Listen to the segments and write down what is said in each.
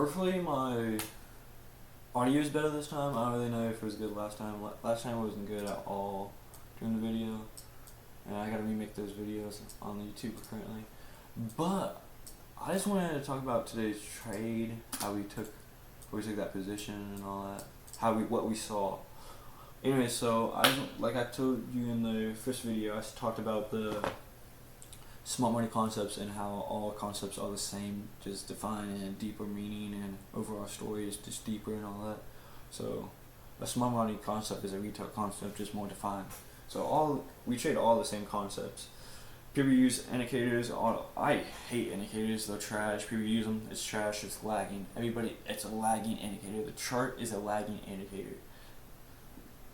hopefully my audio is better this time. I don't really know if it was good last time. Last time it wasn't good at all during the video, and I gotta remake those videos on YouTube currently. But I just wanted to talk about today's trade, how we took that position and all that, what we saw. Anyway, so like I told you in the first video, I talked about the smart money concepts and how all concepts are the same, just defined in a deeper meaning, and overall story is just deeper and all that. So a smart money concept is a retail concept, just more defined. So we trade all the same concepts. People use indicators. I hate indicators. They're trash. People use them. It's trash. It's lagging. It's a lagging indicator. The chart is a lagging indicator.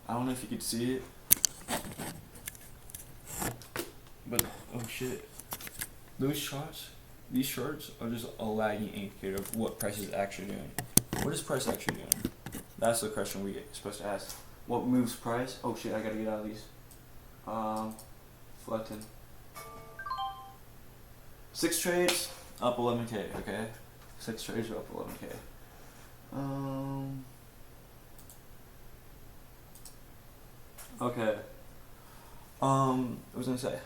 I don't know if you could see it, but oh shit. These charts are just a lagging indicator of what price is actually doing. What is price actually doing? That's the question we're supposed to ask. What moves price? Oh shit, I gotta get out of these. Flatten. 6 trades, up 11k, okay? 6 trades are up 11k. Okay. I was gonna say,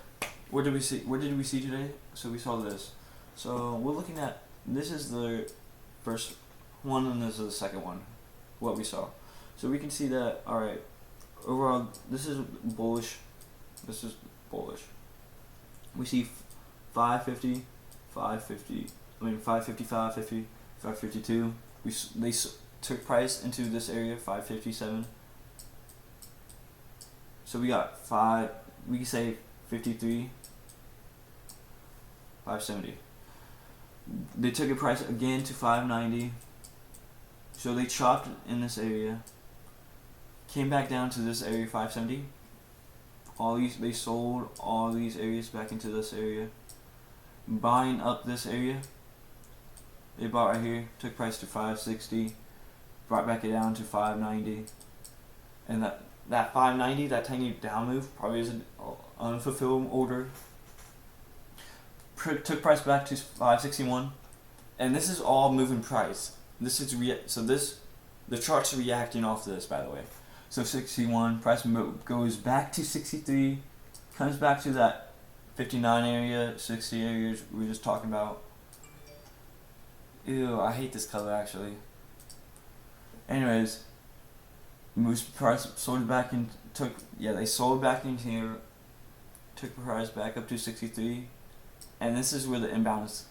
what did we see today? So we saw this. So we're looking at, this is the first one and this is the second one, what we saw. So we can see that, alright, overall, this is bullish. This is bullish. We see 550, 550, 550, 552. They took price into this area, 557. So we got we can say 53, 570. They took a price again to 590. So they chopped in this area, came back down to this area, 570. They sold all these areas back into this area, buying up this area. They bought right here, took price to 560, brought back it down to 590, and that 590, that tiny down move, probably is an unfulfilled order. Took price back to 561, and this is all moving price. This is the chart's reacting off this, by the way. So 61, price goes back to 63, comes back to that 59 area, 60 areas we were just talking about. Ew, I hate this color actually. Anyways, moves price, sold back and they sold back in here, took the price back up to 63, and this is where the imbalance,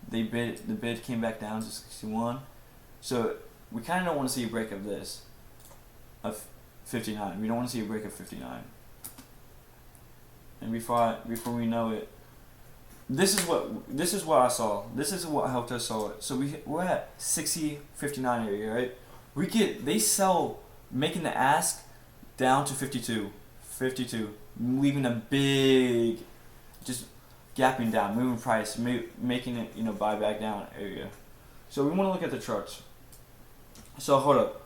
the bid came back down to 61. So we kind of don't want to see a break of this, of 59. We don't want to see a break of 59. And before we know it, this is what I saw. This is what helped us saw it. So we're at 60, 59 area, right? They sell, making the ask down to 52, leaving a big, just gapping down, moving price, making it buy back down area. So we want to look at the charts. So hold up.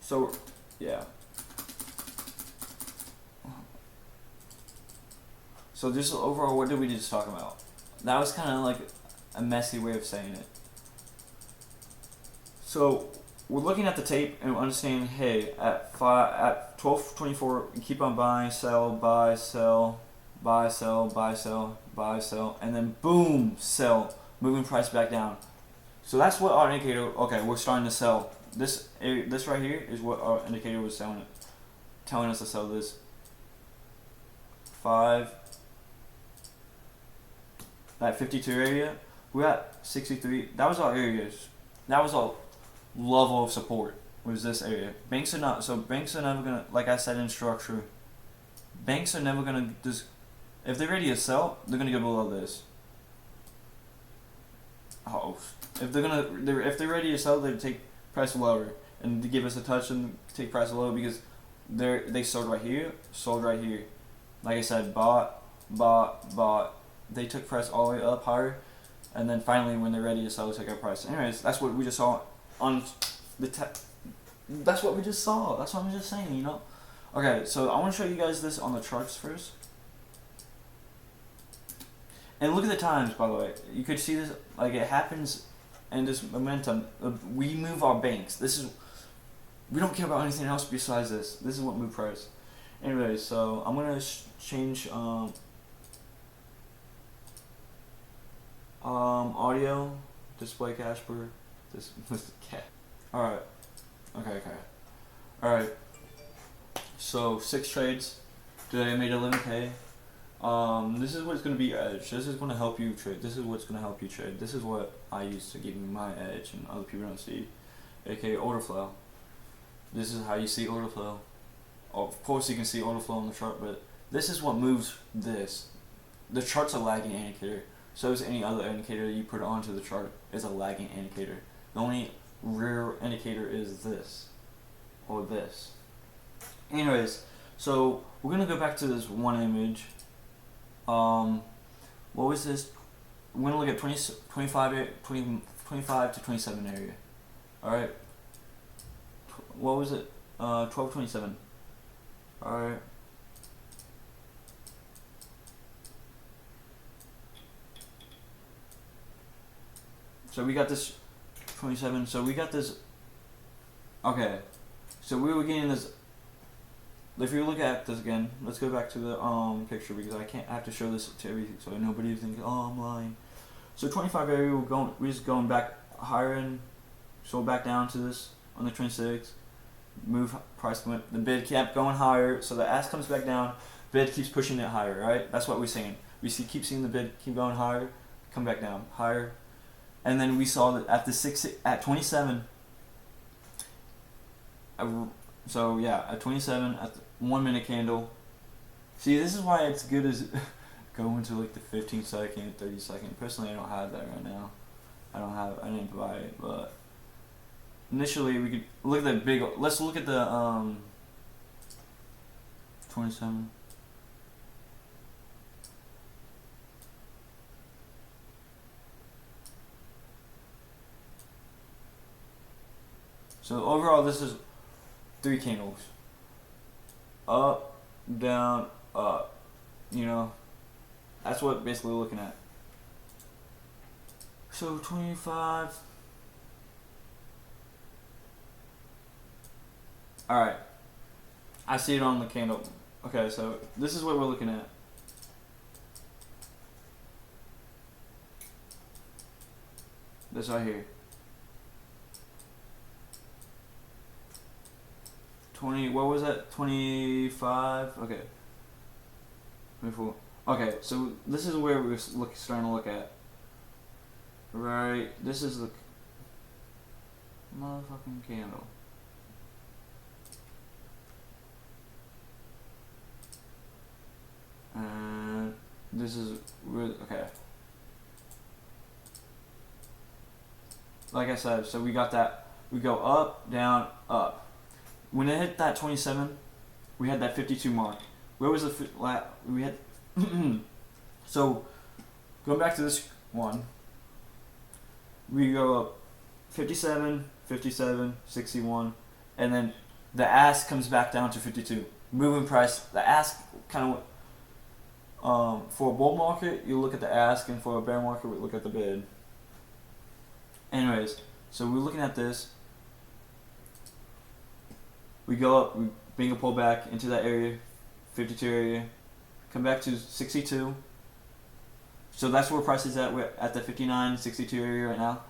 So yeah. So just overall, what did we just talk about? That was kind of like a messy way of saying it. So we're looking at the tape and understanding, hey, at 12:24, we keep on buying, sell, buy, sell, buy, sell, buy, sell, buy, sell, and then boom, sell, moving price back down. So that's what our indicator. Okay, we're starting to sell. This right here is what our indicator was telling us to sell this. 5. That 52 area, we're at 63. That was our areas. That was our level of support. Was this area? Banks are never gonna, like I said in structure, banks are never gonna just, if they're ready to sell, they're gonna go below this. If they're ready to sell, they take price lower and to give us a touch and take price low, because they sold right here. Like I said, bought. They took price all the way up higher, and then finally when they're ready to sell, they take our price. Anyways, that's what we just saw on that's what we just saw. That's what I'm just saying, Okay, so I want to show you guys this on the charts first. And look at the times, by the way. You could see this, like it happens and this momentum, we move our banks. We don't care about anything else besides this. This is what move price. Anyway, so I'm gonna change audio, display Casper, this cat. Alright. Okay. Alright. So 6 trades. Today I made 11K. This is what's gonna be your edge. This is gonna help you trade. This is what's gonna help you trade. This is what I use to give me my edge and other people don't see. AKA order flow. This is how you see order flow. Of course you can see order flow on the chart, but this is what moves this. The chart's a lagging indicator. So is any other indicator that you put onto the chart is a lagging indicator. The only real indicator is this. Or this. Anyways, so we're gonna go back to this one image. What was this? We're gonna look at 25 to 27 area. Alright. What was it? 1227. Alright. So we got this 27. So we got this. Okay. So we were getting this. If you look at this again, let's go back to the picture because I have to show this to everything so nobody thinks, oh, I'm lying. So 25 area, we're just going back higher and so back down to this on the 26. Move price went. The bid kept going higher, so the ask comes back down. Bid keeps pushing it higher, right? That's what we're saying. We keep seeing the bid keep going higher, come back down higher, and then we saw that at 27. So yeah, at 27 at the 1 minute candle. See, this is why it's good as going to like the 15 second, 30 second. Personally, I don't have that right now. I didn't buy it, but initially we could look at the big. Let's look at the 27. So overall, this is 3 candles. Up, down, up. You know, that's what basically we're looking at. So 25. Alright. I see it on the candle. Okay, so this is what we're looking at. This right here. 20, what was that? 25? Okay. 24. Okay, so this is where we're starting to look at. Right, this is the motherfucking candle. And this is really, okay. Like I said, so we got that. We go up, down, up. When it hit that 27, we had that 52 mark. Where was the we had? So going back to this one, we go up 57, 57, 61, and then the ask comes back down to 52. Moving price. The ask kind of for a bull market, you look at the ask, and for a bear market, we look at the bid. Anyways, so we're looking at this. We go up, we bring a pullback into that area, 52 area, come back to 62. So that's where price is at. We're at the 59, 62 area right now.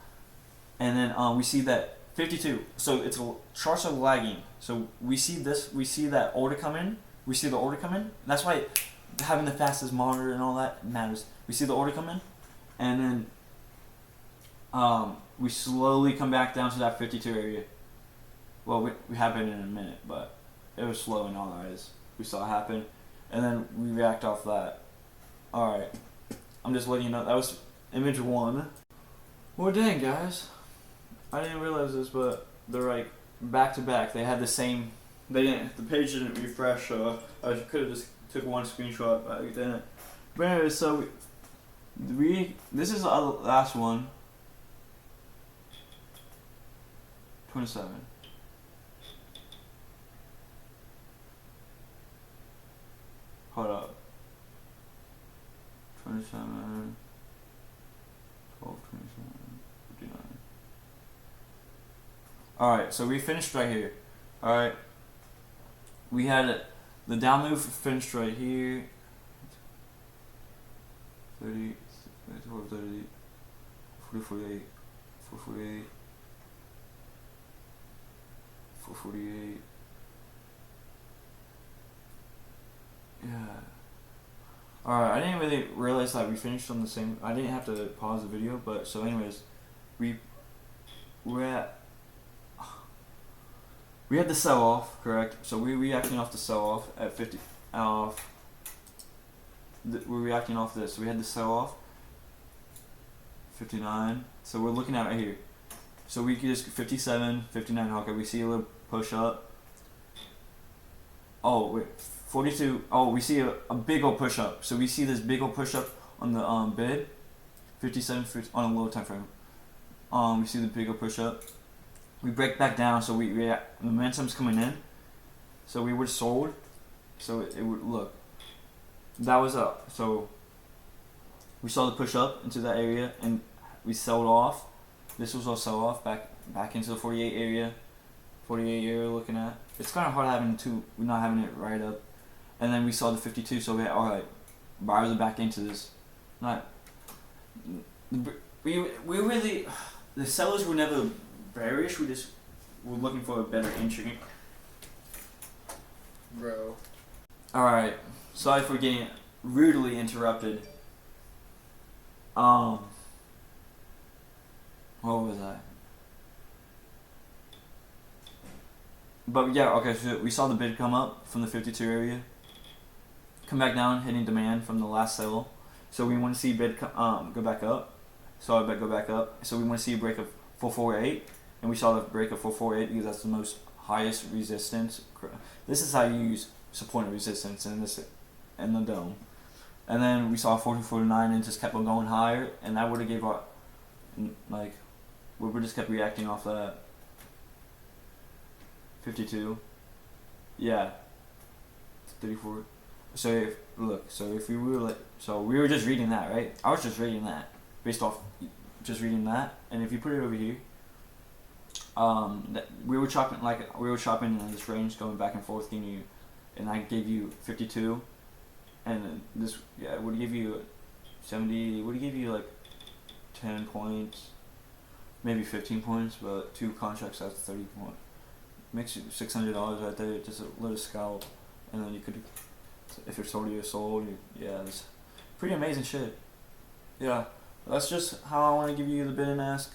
And then we see that 52. So it's charts are lagging. So we see this, we see that order come in. We see the order come in. That's why having the fastest monitor and all that matters. We see the order come in, and then we slowly come back down to that 52 area. Well, we happen in a minute, but it was slow in all eyes. We saw it happen, and then we react off that. Alright, I'm just letting you know, that was image 1. Well, dang, guys. I didn't realize this, but they're like back to back. They had the same, the page didn't refresh, so I could have just took one screenshot, but I didn't. But anyways, so this is the last one. 27. Hold up. 27, 12, 27, 59. Alright, so we finished right here. Alright. We had the down move finished right here. 30, 34, 30, 40, 48, 448, 448. Yeah. Alright, I didn't really realize that we finished on the same. I didn't have to pause the video, but so anyways, we're at. We had the sell off, correct? So we're reacting off the sell off at 50. We're reacting off this. So we had the sell off 59. So we're looking at right here. So we could just 57, 59. Okay, we see a little push up. Oh wait, 42. Oh, we see a big old push up. So we see this big old push up on the bid. 57 on a low time frame. We see the big old push up. We break back down, so momentum's coming in. So we were sold. So it would look. That was up. So we saw the push up into that area, and we sold off. This was our sell off back into the 48 area. 48 area looking at. It's kind of hard having we're not having it right up. And then we saw the 52. So we had, all right, buyers are back into this. Not. We really, the sellers were never bearish. We just were looking for a better entry. Bro. Alright, sorry for getting rudely interrupted. What was that? But yeah, okay, so we saw the bid come up from the 52 area. Come back down, hitting demand from the last sell. So we want to see bid go back up. Saw a bid go back up. So we want to see a break of 448. And we saw the break of 448 because that's the most highest resistance. This is how you use support and resistance in the dome. And then we saw 4049 and just kept on going higher, and that would have gave our we just kept reacting off that 52. Yeah. 34. So if we were we were just reading that, right? I was just reading that based off just reading that, and if you put it over here. We were chopping in this range, going back and forth, and I gave you 52, and this it would give you 70. It would give you like 10 points, maybe 15 points, but 2 contracts that's 30 points. Makes you $600 right there, just a little scalp, and then you could, if you're sold, you're sold. Yeah, it's pretty amazing shit. Yeah, that's just how I want to give you the bid and ask.